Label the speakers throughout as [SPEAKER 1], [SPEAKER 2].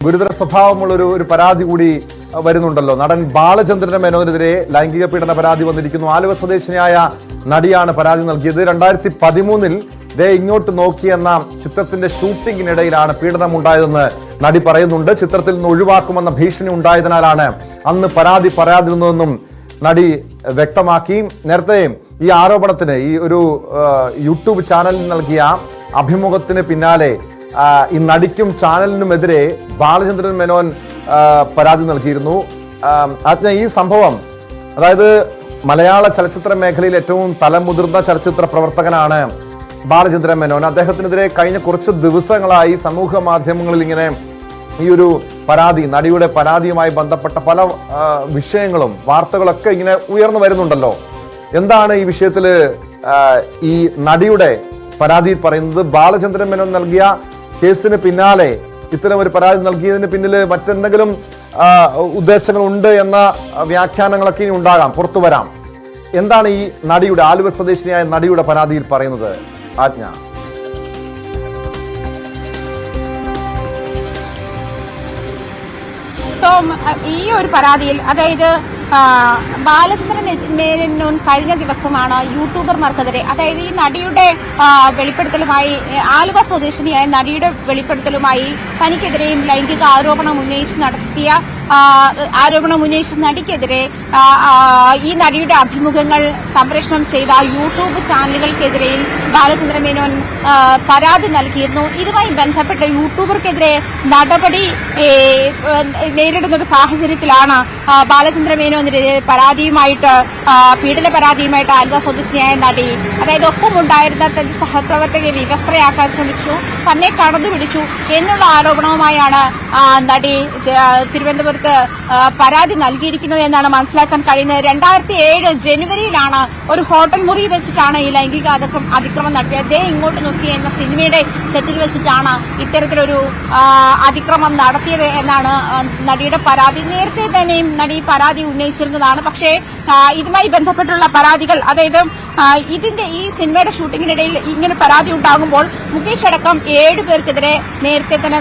[SPEAKER 1] ഗുരുതര സ്വഭാവമുള്ള ഒരു പരാതി കൂടി വരുന്നുണ്ടല്ലോ. നടൻ ബാലചന്ദ്രൻ മേനോനെതിരെ ലൈംഗിക പീഡന പരാതി വന്നിരിക്കുന്നു. ആലുവ സ്വദേശിനിയായ നടിയാണ് പരാതി നൽകിയത്. 2013 ദേ ഇങ്ങോട്ട് നോക്കിയെന്ന ചിത്രത്തിന്റെ ഷൂട്ടിങ്ങിനിടയിലാണ് പീഡനമുണ്ടായതെന്ന് നടി പറയുന്നുണ്ട്. ചിത്രത്തിൽ നിന്ന് ഒഴിവാക്കുമെന്ന ഭീഷണി ഉണ്ടായതിനാലാണ് അന്ന് പരാതി പറയാതിരുന്നതെന്നും നടി വ്യക്തമാക്കി. നേരത്തെ ഈ ആരോപണത്തിന് ഈ ഒരു യൂട്യൂബ് ചാനലിൽ നൽകിയ അഭിമുഖത്തിന് പിന്നാലെ ഈ നടിക്കും ചാനലിനുമെതിരെ ബാലചന്ദ്രൻ മേനോൻ പരാതി നൽകിയിരുന്നു. ഈ സംഭവം, അതായത് മലയാള ചലച്ചിത്ര മേഖലയിൽ ഏറ്റവും തലമുതിർന്ന ചലച്ചിത്ര പ്രവർത്തകനാണ് ബാലചന്ദ്രൻ മേനോൻ. അദ്ദേഹത്തിനെതിരെ കഴിഞ്ഞ കുറച്ച് ദിവസങ്ങളായി സമൂഹ മാധ്യമങ്ങളിൽ ഇങ്ങനെ ഈ ഒരു പരാതി, നടിയുടെ പരാതിയുമായി ബന്ധപ്പെട്ട പല വിഷയങ്ങളും വാർത്തകളൊക്കെ ഇങ്ങനെ ഉയർന്നു വരുന്നുണ്ടല്ലോ. എന്താണ് ഈ വിഷയത്തില് ഈ നടിയുടെ പരാതിയിൽ പറയുന്നത്? ബാലചന്ദ്രൻ മേനോൻ നൽകിയ കേസിന് പിന്നാലെ ഇത്തരം ഒരു പരാതി നൽകിയതിന് പിന്നിൽ മറ്റെന്തെങ്കിലും ഉദ്ദേശങ്ങൾ ഉണ്ട് എന്ന വ്യാഖ്യാനങ്ങളൊക്കെ ഇനി ഉണ്ടാകാം, പുറത്തു വരാം. എന്താണ് ഈ നടിയുടെ, ആലുവ സ്വദേശിനിയായ നടിയുടെ പരാതിയിൽ പറയുന്നത്? ആജ്ഞ.
[SPEAKER 2] ഈ ഒരു പരാതിയിൽ, അതായത് ബാലചന്ദ്രൻ മേനോൻ കഴിഞ്ഞ ദിവസമാണ് യൂട്യൂബർമാർക്കെതിരെ, അതായത് ഈ നടിയുടെ വെളിപ്പെടുത്തലുമായി, ആലുവ സ്വദേശിനിയായ നടിയുടെ വെളിപ്പെടുത്തലുമായി തനിക്കെതിരെയും ലൈംഗിക ആരോപണം ഉന്നയിച്ച നടിക്കെതിരെ ഈ നടിയുടെ അഭിമുഖങ്ങൾ സംപ്രേഷണം ചെയ്ത യൂട്യൂബ് ചാനലുകൾക്കെതിരെയും ബാലചന്ദ്രൻ മേനോൻ പരാതി നൽകിയിരുന്നു. ഇതുമായി ബന്ധപ്പെട്ട യൂട്യൂബർക്കെതിരെ നടപടി നേരിടുന്ന ഒരു സാഹചര്യത്തിലാണ് ബാലചന്ദ്രൻ മേനോനെതിരെ പീഡന പരാതിയുമായിട്ട് ആലുവ സ്വദേശിനിയായ നടി, അതായത് ഒപ്പമുണ്ടായിരുന്ന തന്റെ സഹപ്രവർത്തകയെ വിവസ്ത്രയാക്കാൻ ശ്രമിച്ചു, തന്നെ കടന്നുപിടിച്ചു എന്നുള്ള ആരോപണവുമായാണ് നടി തിരുവനന്തപുരത്ത് പരാതി നൽകിയിരിക്കുന്നത് എന്നാണ് മനസ്സിലാക്കാൻ കഴിയുന്നത്. 2007 ജനുവരിയിലാണ് ഒരു ഹോട്ടൽ മുറി വെച്ചിട്ടാണ് ഈ ലൈംഗിക അതിക്രമം നടത്തിയത്. ദേ ഇങ്ങോട്ട് നോക്കി എന്ന സിനിമയുടെ സെറ്റിൽ വെച്ചിട്ടാണ് ഇത്തരത്തിലൊരു അതിക്രമം നടത്തിയത് എന്നാണ് നടിയുടെ പരാതി. നേരത്തെ തന്നെയും നടി പരാതി ഉന്നയിച്ചിരുന്നതാണ്. പക്ഷേ ഇതുമായി ബന്ധപ്പെട്ടുള്ള പരാതികൾ, അതായത് ഈ സിനിമയുടെ ഷൂട്ടിങ്ങിനിടയിൽ ഇങ്ങനെ പരാതി ഉണ്ടാകുമ്പോൾ മുകേഷ് അടക്കം 7 പേർക്കെതിരെ നേരത്തെ തന്നെ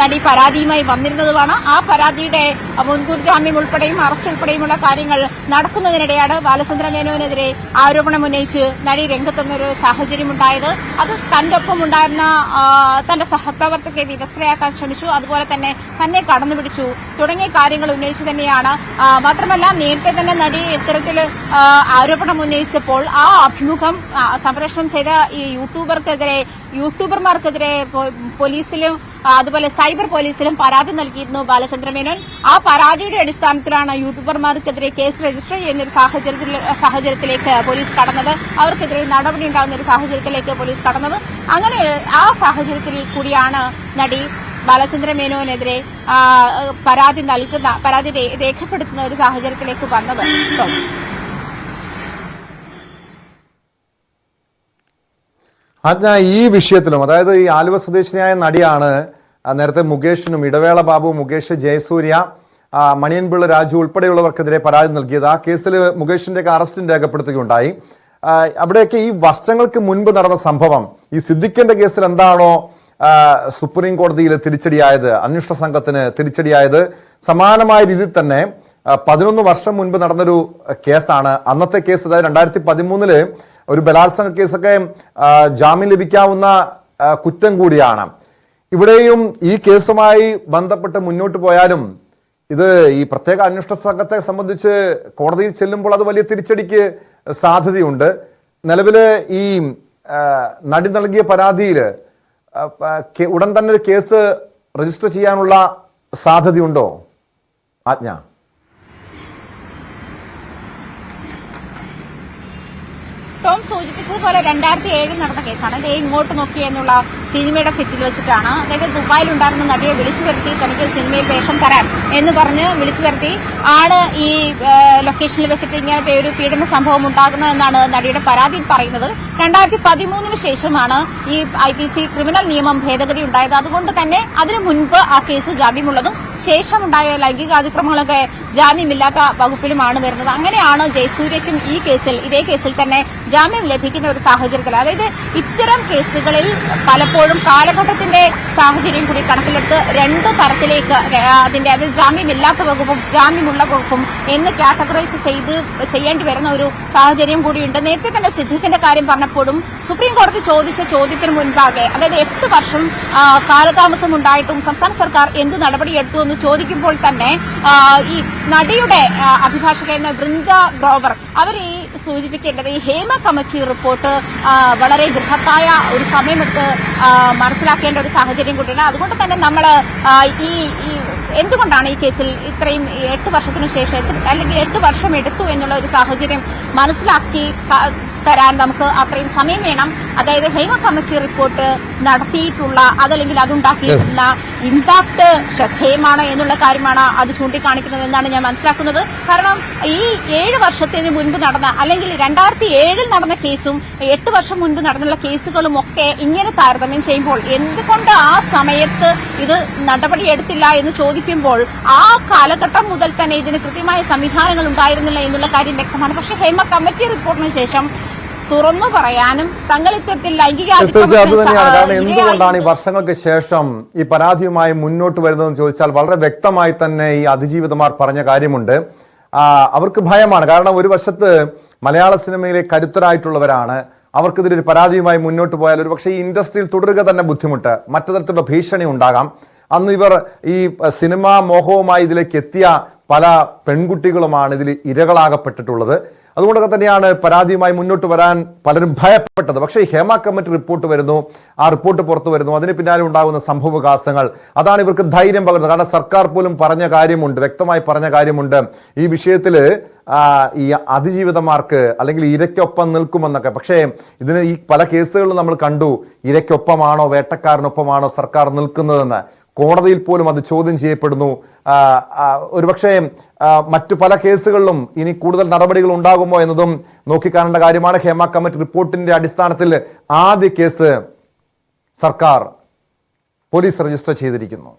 [SPEAKER 2] നടി പരാതിയുമായി വന്നിരുന്നതുമാണ്. ആ പരാതിയുടെ മുൻകൂർ ജാമ്യം ഉൾപ്പെടെയും അറസ്റ്റ് ഉൾപ്പെടെയുമുള്ള കാര്യങ്ങൾ നടക്കുന്നതിനിടെയാണ് ബാലചന്ദ്രൻ മേനോനെതിരെ ആരോപണം ഉന്നയിച്ച് നടി രംഗത്തെന്നൊരു സാഹചര്യമുണ്ടായത്. അത് തന്റെ ഒപ്പം ഉണ്ടായിരുന്ന തന്റെ സഹപ്രവർത്തകരെ വിവസ്ത്രയാക്കാൻ ശ്രമിച്ചു, അതുപോലെ തന്നെ തന്നെ കടന്നുപിടിച്ചു തുടങ്ങിയ കാര്യങ്ങൾ ഉന്നയിച്ചു തന്നെയാണ്. മാത്രമല്ല, നേരത്തെ തന്നെ നടി ഇത്തരത്തിൽ ആരോപണം ഉന്നയിച്ചപ്പോൾ ആ അഭിമുഖം സംപ്രേഷണം ചെയ്ത ഈ യൂട്യൂബർമാർക്കെതിരെ പോലീസിലും അതുപോലെ സൈബർ പോലീസിലും പരാതി നൽകിയിരുന്നു ബാലചന്ദ്രൻ മേനോൻ. ആ പരാതിയുടെ അടിസ്ഥാനത്തിലാണ് യൂട്യൂബർമാർക്കെതിരെ കേസ് രജിസ്റ്റർ ചെയ്യുന്ന ഒരു സാഹചര്യത്തിലേക്ക് പോലീസ് കടന്നത്. അവർക്കെതിരെ നടപടി ഉണ്ടാകുന്ന ഒരു സാഹചര്യത്തിലേക്ക് പോലീസ് കടന്നത്. അങ്ങനെ ആ സാഹചര്യത്തിൽ കൂടിയാണ് നടി ബാലചന്ദ്രൻ മേനോനെതിരെ പരാതി രേഖപ്പെടുത്തുന്ന ഒരു സാഹചര്യത്തിലേക്ക് വന്നത്.
[SPEAKER 1] ഈ വിഷയത്തിലും, അതായത് ഈ ആലുവ സ്വദേശിനിയായ നടിയാണ് നേരത്തെ മുകേഷിനും, ഇടവേള ബാബു, മുകേഷ്, ജയസൂര്യ, മണിയൻപിള്ള രാജു ഉൾപ്പെടെയുള്ളവർക്കെതിരെ പരാതി നൽകിയത്. ആ കേസിൽ മുകേഷിന്റെ അറസ്റ്റും രേഖപ്പെടുത്തുകയുണ്ടായി. അവിടെയൊക്കെ ഈ വർഷങ്ങൾക്ക് മുൻപ് നടന്ന സംഭവം, ഈ സിദ്ദിഖിന്റെ കേസിൽ എന്താണോ സുപ്രീം കോടതിയിൽ തിരിച്ചടിയായത്, അന്വേഷണ സംഘത്തിന് തിരിച്ചടിയായത്, സമാനമായ രീതിയിൽ തന്നെ 11 വർഷം മുൻപ് നടന്നൊരു കേസാണ്. അന്നത്തെ കേസ്, അതായത് 2013 ഒരു ബലാത്സംഗ കേസൊക്കെ ജാമ്യം ലഭിക്കാവുന്ന കുറ്റം കൂടിയാണ്. ഇവിടെയും ഈ കേസുമായി ബന്ധപ്പെട്ട് മുന്നോട്ട് പോയാലും ഇത് ഈ പ്രത്യേക അന്വേഷണ സംഘത്തെ സംബന്ധിച്ച് കോടതിയിൽ ചെല്ലുമ്പോൾ അത് വലിയ തിരിച്ചടിക്ക് സാധ്യതയുണ്ട്. നിലവില് ഈ നടി നൽകിയ പരാതിയിൽ ഉടൻ തന്നെ ഒരു കേസ് രജിസ്റ്റർ ചെയ്യാനുള്ള സാധ്യതയുണ്ടോ? ആജ്ഞ.
[SPEAKER 2] ടോം സൂചിപ്പിച്ചതുപോലെ 2007 നടന്ന കേസാണ്. ദേ ഇങ്ങോട്ട് നോക്കി എന്നുള്ള സിനിമയുടെ സെറ്റിൽ വെച്ചിട്ടാണ്, അതായത് ദുബായിലുണ്ടായിരുന്ന നടിയെ വിളിച്ചു വരുത്തി തനിക്ക് സിനിമയിൽ വേഷം തരാൻ എന്ന് പറഞ്ഞ് വിളിച്ചു വരുത്തി ആണ് ഈ ലൊക്കേഷനിൽ വെച്ചിട്ട് ഇങ്ങനത്തെ ഒരു പീഡന സംഭവം ഉണ്ടാകുന്നതെന്നാണ് നടിയുടെ പരാതിയിൽ പറയുന്നത്. 2013 ശേഷമാണ് ഈ IPC ക്രിമിനൽ നിയമം ഭേദഗതി ഉണ്ടായത്. അതുകൊണ്ട് തന്നെ അതിനു മുൻപ് ആ കേസ് ജാമ്യമുള്ളതും ശേഷമുണ്ടായ ലൈംഗിക അതിക്രമങ്ങളൊക്കെ ജാമ്യമില്ലാത്ത വകുപ്പിലുമാണ് വരുന്നത്. അങ്ങനെയാണ് ജയസൂര്യയ്ക്കും ഇതേ കേസിൽ തന്നെ ജാമ്യം ലഭിക്കുന്ന ഒരു സാഹചര്യത്തിൽ, അതായത് ഇത്തരം കേസുകളിൽ പലപ്പോഴും കാലഘട്ടത്തിന്റെ സാഹചര്യം കൂടി കണക്കിലെടുത്ത് രണ്ട് തരത്തിലേക്ക് അതിന്റെ അതായത് ജാമ്യമില്ലാത്ത വകുപ്പും ജാമ്യമുള്ള വകുപ്പും എന്ന് കാറ്റഗറൈസ് ചെയ്യേണ്ടി വരുന്ന ഒരു സാഹചര്യം കൂടിയുണ്ട്. നേരത്തെ തന്നെ സിദ്ദീഖിന്റെ കാര്യം പറഞ്ഞപ്പോഴും സുപ്രീം കോടതി ചോദിച്ച ചോദ്യത്തിന് മുൻപാകെ, അതായത് 8 വർഷം കാലതാമസം ഉണ്ടായിട്ടും സംസ്ഥാന സർക്കാർ എന്ത് നടപടിയെടുത്തു എന്ന് ചോദിക്കുമ്പോൾ തന്നെ ഈ നടിയുടെ അഭിഭാഷക എന്ന വൃന്ദ ഗ്രോവർ അവർ ഈ സൂചിപ്പിക്കേണ്ടത് ഈ ഹേമ കമ്മിറ്റി റിപ്പോർട്ട് വളരെ ബൃഹത്തായ ഒരു സമയമെടുത്ത് മനസ്സിലാക്കേണ്ട ഒരു സാഹചര്യം കൂടിയാണ്. അതുകൊണ്ട് തന്നെ നമ്മൾ ഈ എന്തുകൊണ്ടാണ് ഈ കേസിൽ ഇത്രയും 8 വർഷത്തിനു ശേഷം അല്ലെങ്കിൽ 8 വർഷം എടുത്തു എന്നുള്ള ഒരു സാഹചര്യം മനസ്സിലാക്കി തരാൻ നമുക്ക് അത്രയും സമയം വേണം. അതായത് ഹേമ കമ്മിറ്റി റിപ്പോർട്ട് നടത്തിയിട്ടുള്ള അതല്ലെങ്കിൽ അതുണ്ടാക്കിയിട്ടുള്ള ഇമ്പാക്ട് ശ്രദ്ധേയമാണ് എന്നുള്ള കാര്യമാണ് അത് ചൂണ്ടിക്കാണിക്കുന്നത് എന്നാണ് ഞാൻ മനസ്സിലാക്കുന്നത്. കാരണം ഈ 7 വർഷത്തിന് മുൻപ് നടന്ന അല്ലെങ്കിൽ 2007 നടന്ന കേസും 8 വർഷം മുൻപ് നടന്നുള്ള കേസുകളും ഒക്കെ ഇങ്ങനെ താരതമ്യം ചെയ്യുമ്പോൾ എന്തുകൊണ്ട് ആ സമയത്ത് ഇത് നടപടിയെടുത്തില്ല എന്ന് ചോദിക്കുമ്പോൾ ആ കാലഘട്ടം മുതൽ തന്നെ ഇതിന് കൃത്യമായ സംവിധാനങ്ങൾ ഉണ്ടായിരുന്നില്ല എന്നുള്ള കാര്യം വ്യക്തമാണ്. പക്ഷേ ഹേമ കമ്മിറ്റി റിപ്പോർട്ടിന് ശേഷം തുറന്നു പറയാനും തങ്ങൾ ഇത്തരത്തിൽ ലൈംഗിക
[SPEAKER 1] അത് തന്നെയാണ്. കാരണം എന്തുകൊണ്ടാണ് ഈ വർഷങ്ങൾക്ക് ശേഷം ഈ പരാതിയുമായി മുന്നോട്ട് വരുന്നതെന്ന് ചോദിച്ചാൽ വളരെ വ്യക്തമായി തന്നെ ഈ അതിജീവിതമാർ പറഞ്ഞ കാര്യമുണ്ട്. അവർക്ക് ഭയമാണ്. കാരണം ഒരു വശത്ത് മലയാള സിനിമയിലെ കരുത്തരായിട്ടുള്ളവരാണ്. അവർക്കിതിലൊരു പരാതിയുമായി മുന്നോട്ട് പോയാൽ ഒരു പക്ഷേ ഈ ഇൻഡസ്ട്രിയിൽ തുടരുക തന്നെ ബുദ്ധിമുട്ട്, മറ്റു തരത്തിലുള്ള ഭീഷണി ഉണ്ടാകാം. അന്ന് ഇവർ ഈ സിനിമാ മോഹവുമായി ഇതിലേക്ക് എത്തിയ പല പെൺകുട്ടികളുമാണ് ഇതിൽ ഇരകളാകപ്പെട്ടിട്ടുള്ളത്. അതുകൊണ്ടൊക്കെ തന്നെയാണ് പരാതിയുമായി മുന്നോട്ട് വരാൻ പലരും ഭയപ്പെട്ടത്. പക്ഷേ ഈ ഹേമ കമ്മിറ്റി റിപ്പോർട്ട് വരുന്നു, ആ റിപ്പോർട്ട് പുറത്തു വരുന്നു, അതിന് പിന്നാലെ ഉണ്ടാകുന്ന സംഭവവികാസങ്ങൾ അതാണ് ഇവർക്ക് ധൈര്യം പകരുന്നത്. കാരണം സർക്കാർ പോലും പറഞ്ഞ കാര്യമുണ്ട്, വ്യക്തമായി പറഞ്ഞ കാര്യമുണ്ട് ഈ വിഷയത്തിൽ ഈ അതിജീവിതമാർക്ക് അല്ലെങ്കിൽ ഇരയ്ക്കൊപ്പം നിൽക്കുമെന്നൊക്കെ. പക്ഷേ ഇതിന് ഈ പല കേസുകളിലും നമ്മൾ കണ്ടു ഇരയ്ക്കൊപ്പമാണോ വേട്ടക്കാരനൊപ്പമാണോ സർക്കാർ നിൽക്കുന്നതെന്ന്. കോടതിയിൽ പോലും അത് ചോദ്യം ചെയ്യപ്പെടുന്നു. ഒരുപക്ഷെ മറ്റു പല കേസുകളിലും ഇനി കൂടുതൽ നടപടികൾ ഉണ്ടാകുമോ എന്നതും നോക്കിക്കാണേണ്ട കാര്യമാണ്. ഹേമ കമ്മിറ്റി റിപ്പോർട്ടിന്റെ അടിസ്ഥാനത്തിൽ ആദ്യ കേസ് സർക്കാർ പോലീസ് രജിസ്റ്റർ ചെയ്തിരിക്കുന്നു.